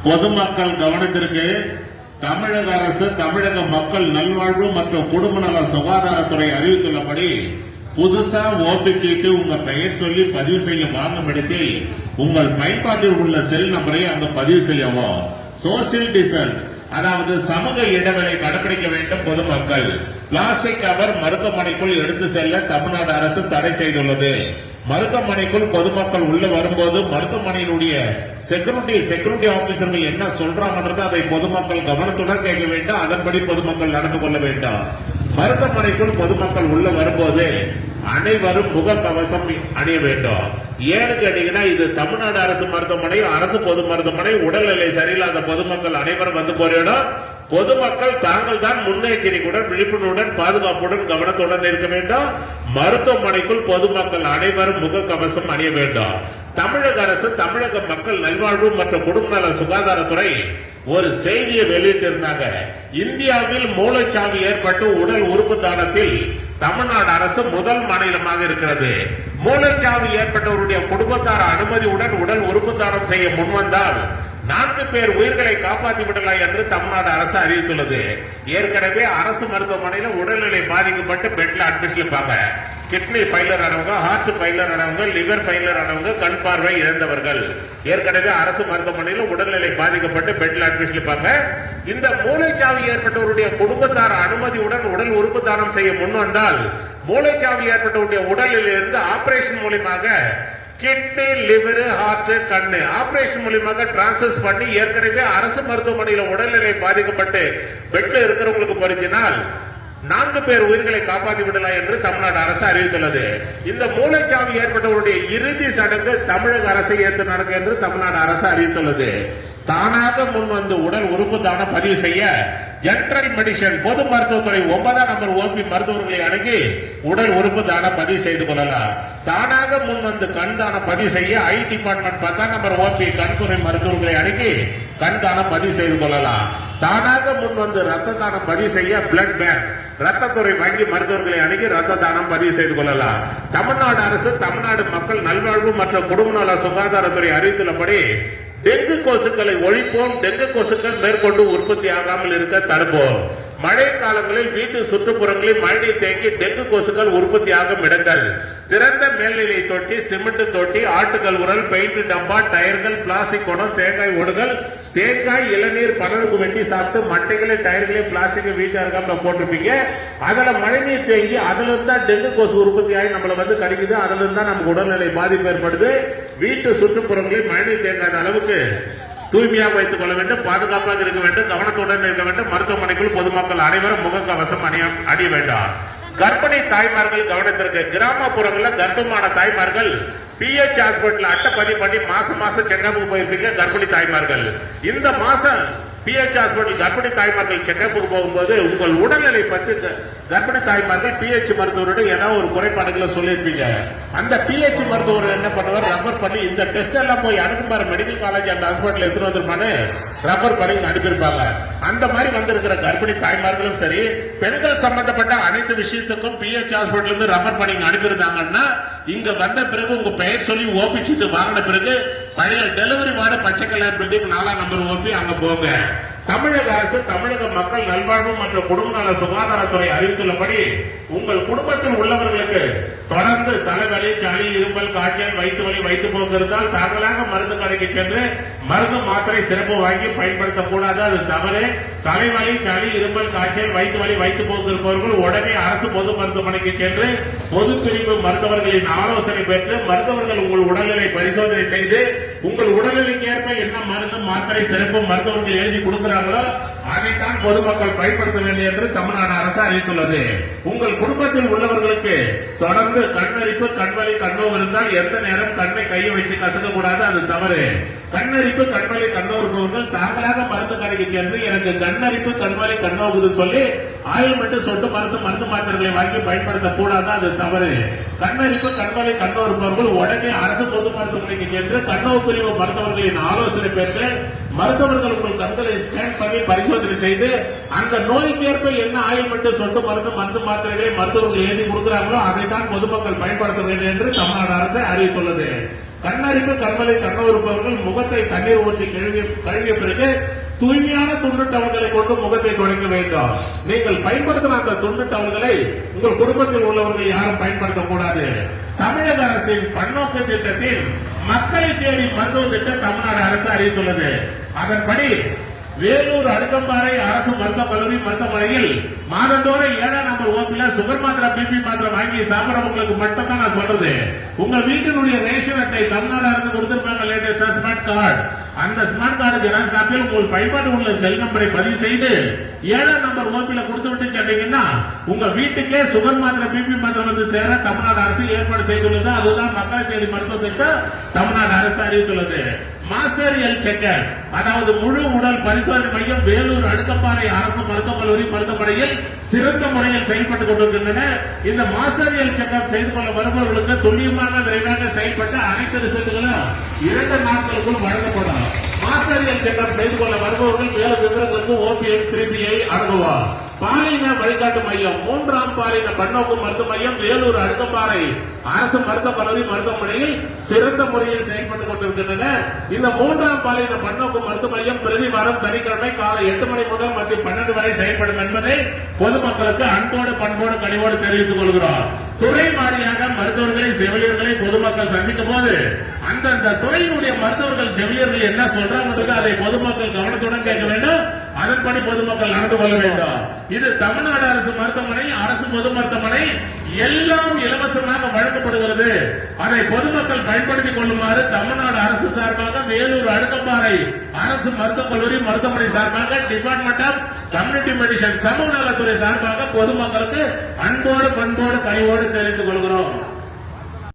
பொதுமக்கள் கவனத்திற்கு தமிழக அரசு தமிழக மக்கள் நல்வாழ்வு மற்றும் குடும்ப நல சுகாதாரத்துறை அறிவித்துள்ளபடி புதுசா ஓட்டு சீட்டு உங்க பெயர் சொல்லி பதிவு செய்ய வாங்கும் இடத்தில் உங்கள் பயன்பாட்டில் உள்ள செல் நம்பரை அங்கு பதிவு செய்யவும். சோசியல் டிஸ்டன்ஸ் அதாவது சமூக இடைவெளி கடைபிடிக்க வேண்டும். பொதுமக்கள் பிளாஸ்டிக் கவர் மருத்துவமனைக்குள் எடுத்து செல்ல தமிழ்நாடு அரசு தடை செய்துள்ளது. மருத்துவமனைக்குள் பொதுமக்கள் உள்ள வரும்போது மருத்துவமனையினுடைய செக்யூரிட்டி ஆபீசர்கள் என்ன சொல்றாங்கன்றது அதை பொதுமக்கள் கவனத்துடன் கேட்க வேண்டும். அதன்படி பொதுமக்கள் நடந்து கொள்ள வேண்டும். மருத்துவமனைக்குள் பொதுமக்கள் உள்ள வரும்போது அனைவரும் முகக்கவசம் அணிய வேண்டும். ஏன்னு கேட்டீங்கன்னா இது தமிழ்நாடு அரசு மருத்துவமனை, அரசு பொது மருத்துவமனை. உடல்நிலை சரியில்லாத பொதுமக்கள் அனைவரும் வந்து போரிடும். பொதுமக்கள் தாங்கள் தான் முன்னெச்சரிக்கையுடன் விழிப்புணர்வுடன் பாதுகாப்புடன் கவனத்துடன் இருக்க வேண்டும். மருத்துவமனைக்குள் பொதுமக்கள் அனைவரும் முகக்கவசம் அணிய வேண்டும். தமிழக அரசு தமிழக மக்கள் நல்வாழ்வு மற்றும் குடும்ப நல சுகாதாரத்துறை ஒரு செய்தியை வெளியிட்டிருந்தாங்க. இந்தியாவில் மூளைச்சாவு ஏற்பட்டு உடல் உறுப்பு தானத்தில் தமிழ்நாடு அரசு முதல் மாநிலமாக இருக்கிறது. மூளைச்சாவு ஏற்பட்டவருடைய குடும்பத்தார் அனுமதியுடன் உடல் உறுப்பு தானம் செய்ய முன்வந்தால் 4 பேர் உயிர்களை காப்பாற்றி விடலாம் என்று தமிழ்நாடு அரசு அறிவித்துள்ளது. ஏற்கனவே அரசு மருத்துவமனையில் உடல்நிலை பாதிக்கப்பட்டு பெட்ல அட்மிட் இருப்பாங்க. கிட்னி ஃபெயிலியர் ஆனவங்க, ஹார்ட் ஃபெயிலியர் ஆனவங்க, லிவர் ஃபெயிலியர் ஆனவங்க, கண் பார்வை இழந்தவர்கள் ஏற்கனவே அரசு மருத்துவமனையில் உடல்நிலை பாதிக்கப்பட்டு பெட்ல அட்மிட் இருப்பாங்க. இந்த மூளைச்சாவு ஏற்பட்டவருடைய குடும்பத்தார் அனுமதியுடன் உடல் உறுப்பு தானம் செய்ய முன்வந்தால் மூளைச்சாவு ஏற்பட்டவருடைய உடலிலிருந்து ஆபரேஷன் மூலமாக கிட்னி, லிவர், ஹார்ட், கண்ணு ஆபரேஷன் மூலமாக டிரான்ஸ்ஃபர் பண்ணி ஏற்கனவே அரசு மருத்துவமனையில் உடல்நிலை பாதிக்கப்பட்டு பெட்ல இருக்கிறவங்களுக்கு பொருத்தினால் 4 பேர் உயிர்களை காப்பாற்றி விடலாம் என்று தமிழ்நாடு அரசு அறிவித்துள்ளது. இந்த மூளைச்சாவு ஏற்பட்டவருடைய இறுதி சடங்கு தமிழக அரசை ஏற்று நடக்கும் என்று தமிழ்நாடு அரசு அறிவித்துள்ளது. தானாக முன்வந்து உடல் உறுப்பு தானம் பதிவு செய்ய ஜெனரல் மெடிசன் பொது மருத்துவத்துறை 9ஆம் நம்பர் ஓபி மருத்துவர்களை அணுகி உடல் உறுப்பு தானம் பதிவு செய்து கொள்ளலாம். தானாக முன்வந்து கண் தானம் பதிவு செய்ய ஐ டிபார்ட்மெண்ட் 10ஆம் நம்பர் ஓபி கண்துறை மருத்துவர்களை அணுகி கண் தானம் பதிவு செய்து கொள்ளலாம். தானாக முன்வந்து ரத்த தானம் பதிவு செய்ய பிளட் பேங்க் ரத்தத்துறை வங்கி மருத்துவர்களை அணுகி ரத்த தானம் பதிவு செய்து கொள்ளலாம். தமிழ்நாடு அரசு தமிழ்நாடு மக்கள் நல்வாழ்வு மற்றும் குடும்ப நல சுகாதாரத்துறை அறிவித்துள்ளபடி டெங்கு கொசுக்களை ஒழிப்போம். டெங்கு கொசுக்கள் மேற்கொண்டு உற்பத்தி ஆகாமல் இருக்க தடுப்போம். மழை காலங்களில் வீட்டு சுற்றுப்புறங்களில் மழைநீர் தேங்கி டெங்கு கொசுக்கள் உற்பத்தி ஆகும் இடங்கள் திறந்த மேல்நிலை தொட்டி, சிமெண்ட் தொட்டி, ஆட்டுகள் உரல், பெயிண்ட் டப்பா, டயர்கள், பிளாஸ்டிக் குடம், தேங்காய் ஓடுகள், தேங்காய், இளநீர், பணருக்கு வெட்டி சாப்பிட்டு மட்டைகளை, டயர்களை, பிளாஸ்டிக் வீட்டு அருகாம போட்டிருப்பீங்க. அதுல மழைநீர் தேங்கி அதுல இருந்தா டெங்கு கொசு உற்பத்தி ஆகி நம்மள வந்து கிடைக்குது. அதுல இருந்தா நமக்கு உடல்நிலை பாதிப்பு ஏற்படுது. வீட்டு சுற்றுப்புறங்களில் மழைநீர் தேங்காத அளவுக்கு தூய்மையாக வைத்துக் கொள்ள வேண்டும். பாதுகாப்பாக இருக்க வேண்டும். கவனத்துடன் இருக்க வேண்டும். மருத்துவமனைக்குள் பொதுமக்கள் அனைவரும் முகக்கவசம் அணிய வேண்டும். கர்ப்பிணி தாய்மார்கள் கவனத்திற்கு கிராமப்புறங்களில் கர்ப்பமான தாய்மார்கள் பிஹெச் ஹாஸ்பிட்டல் அட்டை பதிவு பண்ணி மாசம் செக்கப்புக்கு போயிருப்பீங்க. கர்ப்பிணி தாய்மார்கள் இந்த மாசம் பிஹெச் ஹாஸ்பிட்டல் கர்ப்பிணி தாய்மார்கள் செக்கப்புக்கு போகும்போது உங்கள் உடல்நிலை பற்றி கர்ப்பிணி தாய்மார்கள் பிஹெச் மருத்துவரோட ஏதாவது ஒரு குறைபாடுகளை சொல்லியிருப்பீங்க. அந்த பிஹெச் மருத்துவர் என்ன பண்ணுவார், ரப்பர் பண்ணி இந்த டெஸ்ட் எல்லாம் போய் அனுப்புமாறு மெடிக்கல் காலேஜ் அந்த ஹாஸ்பிட்டல் எடுத்துட்டு வந்துருப்பானு ரப்பர் பண்ணி அனுப்பியிருப்பாங்க. அந்த மாதிரி வந்திருக்கிற கர்ப்பிணி தாய்மார்களும் சரி, பெண்கள் சம்பந்தப்பட்ட அனைத்து விஷயத்துக்கும் பிஹெச் ஹாஸ்பிட்டல் இருந்து ரப்பர் பண்ணி அனுப்பியிருந்தாங்கன்னா இங்க வந்த பிறகு உங்க பெயர் சொல்லி ஓபி சீட்டு வாங்கின பிறகு பழைய டெலிவரி வார்டு பச்சை கலர் பில்டிங் 4ஆம் நம்பர் ஓபி அங்க போங்க. தமிழக அரசு தமிழக மக்கள் நல்வாழ்வு மற்றும் குடும்ப நல சுகாதாரத்துறை அறிவித்துள்ளபடி உங்கள் குடும்பத்தில் உள்ளவர்களுக்கு தொடர்ந்து தலைவலி, சளி, இருமல், காய்ச்சல், வயிற்று வலி, வயிற்று போக்கு இருந்தால் தாங்களாக மருந்து கடைக்கு சென்று மருந்து மாத்திரை சிறப்பு வாங்கி பயன்படுத்தக்கூடாது. அது தவறு. தலைவலி, சளி, இருமல், காய்ச்சல், வயிற்று வலி, வயிற்று போக்கு இருப்பவர்கள் உடனே அரசு பொது மருத்துவமனைக்கு சென்று பொது பிரிவு மருத்துவர்களின் ஆலோசனை பெற்று மருத்துவர்கள் உங்கள் உடல்நிலை பரிசோதனை செய்து உங்கள் உடல்நிலைக்கு ஏற்ப என்ன மருந்து மாத்திரை சிறப்பு மருத்துவர்கள் எழுதி கொடுக்கிறார்களோ அதைத்தான் பொதுமக்கள் பயன்படுத்த வேண்டும் என்று தமிழ்நாடு அரசு அறிவித்துள்ளது. உங்கள் குடும்பத்தில் உள்ளவர்களுக்கு தொடர்ந்து கண்ணரிப்பு, கண்வலி, கண்ணோவு இருந்தால் எந்த நேரம் கண்ணை கையை வச்சு கசக்க கூடாது. அது தவறு. கண்ணரிப்பு, கண்வலி, கண்ணோவு இருப்பவர்கள் தாங்களாக மருந்து கடைக்கு சென்று எனக்கு கண்ணரிப்பு, கண்வலி, கண்ணோவுது சொல்லி ஆயில்மெண்ட் சொட்டு மருந்து மாத்திரைகளை வாங்கி பயன்படுத்த கூடாது. அது தவறு. கண்ணரிப்பு, கண்வலி, கண்ணோவு இருப்பவர்கள் உடனே அரசு பொது மருத்துவமனைக்கு சென்று கண்ணோவு பிரிவு மருத்துவர்களின் ஆலோசனை பெற்று மருத்துவர்கள் உங்கள் கண்களை ஸ்கேன் பண்ணி பரிசோதனை செய்து அந்த நோய்க்கு ஏற்ப என்ன ஆயில்மெண்ட் சொட்டு மருந்து மாத்திரைகளை மருத்துவர்கள் எழுதி கொடுக்கிறார்களோ அதைத்தான் பொதுமக்கள் பயன்படுத்த வேண்டும் என்று தமிழ்நாடு அரசு அறிவித்துள்ளது. கண்ணரிப்பு கண்மலை கண்ணோருப்பவர்கள் முகத்தை தண்ணீர் ஊற்றி கழுவிய பிறகு தூய்மையான துண்டு டவல்களை கொண்டு முகத்தை துடைக்க வேண்டும். நீங்கள் பயன்படுத்தின அந்த துண்டு டவல்களை உங்கள் குடும்பத்தில் உள்ளவர்கள் யாரும் பயன்படுத்தக்கூடாது. தமிழக அரசின் பன்னோக்கு திட்டத்தில் மக்களை தேடி மருத்துவ திட்டம் தமிழ்நாடு அரசு அறிவித்துள்ளது. அதன்படி வேலூர் அடுக்கம்பாறை அரசு மருத்துவக் கல்லூரி மருத்துவமனையில் மாதந்தோறும் 7ஆம் நம்பர் ஓபில சுகர் மாத்திரை பிபி மாத்திரை வாங்கி சாப்பிடறவங்களுக்கு மட்டும் தான் நான் சொல்றது. உங்க வீட்டினுடைய ரேஷன் அட்டை தமிழ்நாடு அரசு கொடுத்திருப்பாங்க லேட்டஸ்டா ஸ்மார்ட் கார்டு. அந்த ஸ்மார்ட் கார்டு ஜெராக்ஸ் காப்பியில் உங்கள் பயன்பாடு உள்ள செல் நம்பரை பதிவு செய்து 7ஆம் நம்பர் ஓபில கொடுத்து விட்டு சொன்னீங்கன்னா உங்க வீட்டுக்கே சுகர் மாத்திரை பிபி மாத்திரை வந்து சேர தமிழ்நாடு அரசு ஏற்பாடு செய்துள்ளது. அதுதான் மக்களை தேடி மருத்துவ திட்டம் தமிழ்நாடு அரசு அறிவித்துள்ளது. மாஸ்டர் ஹெல்த் செக்கர், அதாவது முழு உடல் பரிசோதனை மையம் வேலூர் அடுக்கம்பாறை அரசு மருத்துவக் கல்லூரி மருத்துவமனையில் சிறந்த முறையில் செயல்பட்டுக் கொண்டிருக்கின்றன. இந்த மாஸ்டர் ஹெல்த் செக்கப் செய்து கொள்ள வருபவர்களுக்கு துல்லியமாக விரைவாக செயல்பட்டு அனைத்து ரிசல்ட்டுகளும் 2 நாட்களுக்குள் வழங்கப்படும். மாஸ்டர் ஹெல்த் செக்கப் செய்து கொள்ள வருபவர்கள் மேலும் விவரங்களுக்கு OPM 3PI அணுகுவார். பாலின வழிகாட்டு மையம் 3ஆம் பாலின பன்னோக்கு மருத்துவ மையம் வேலூர் அடுக்கம்பாறை அரசு மருத்துவக் கல்லூரி மருத்துவமனையில் சிறந்த முறையில் செயல்பட்டுக் கொண்டிருக்கின்றன. இந்த 3ஆம் பாலின பன்னோக்கு மருத்துவ மையம் பிரதி வாரம் சனிக்கிழமை காலை 8 மணி முதல் மதியம் 12 வரை செயல்படும் என்பதை பொதுமக்களுக்கு அன்போடு பண்போடு கனிவோடு தெரிவித்துக் கொள்கிறோம். துறை வாரியாக மருத்துவர்களை செவிலியர்களை பொதுமக்கள் சந்திக்கும் போது அந்தந்த துறையினுடைய மருத்துவர்கள் செவிலியர்கள் என்ன சொல்றாங்க அதை பொதுமக்கள் கவனத்துடன் கேட்க வேண்டும். அதன்படி பொதுமக்கள் நடந்து கொள்ள வேண்டும். இது தமிழ்நாடு அரசு மருத்துவமனை, அரசு பொது மருத்துவமனை எல்லாம் இலவசமாக வழங்கப்படுகிறது. அதை பொதுமக்கள் பயன்படுத்திக் கொள்ளுமாறு தமிழ்நாடு அரசு சார்பாக வேலூர் அடுக்கம்பாறை அரசு மருத்துவக் கல்லூரி மருத்துவமனை சார்பாக டிபார்ட்மெண்ட் ஆஃப் கம்யூனிட்டி மெடிசன் சமூக நலத்துறை சார்பாக பொதுமக்களுக்கு அன்போடு பண்போடு கனிவோடு தெரிவித்துக் கொள்கிறோம்.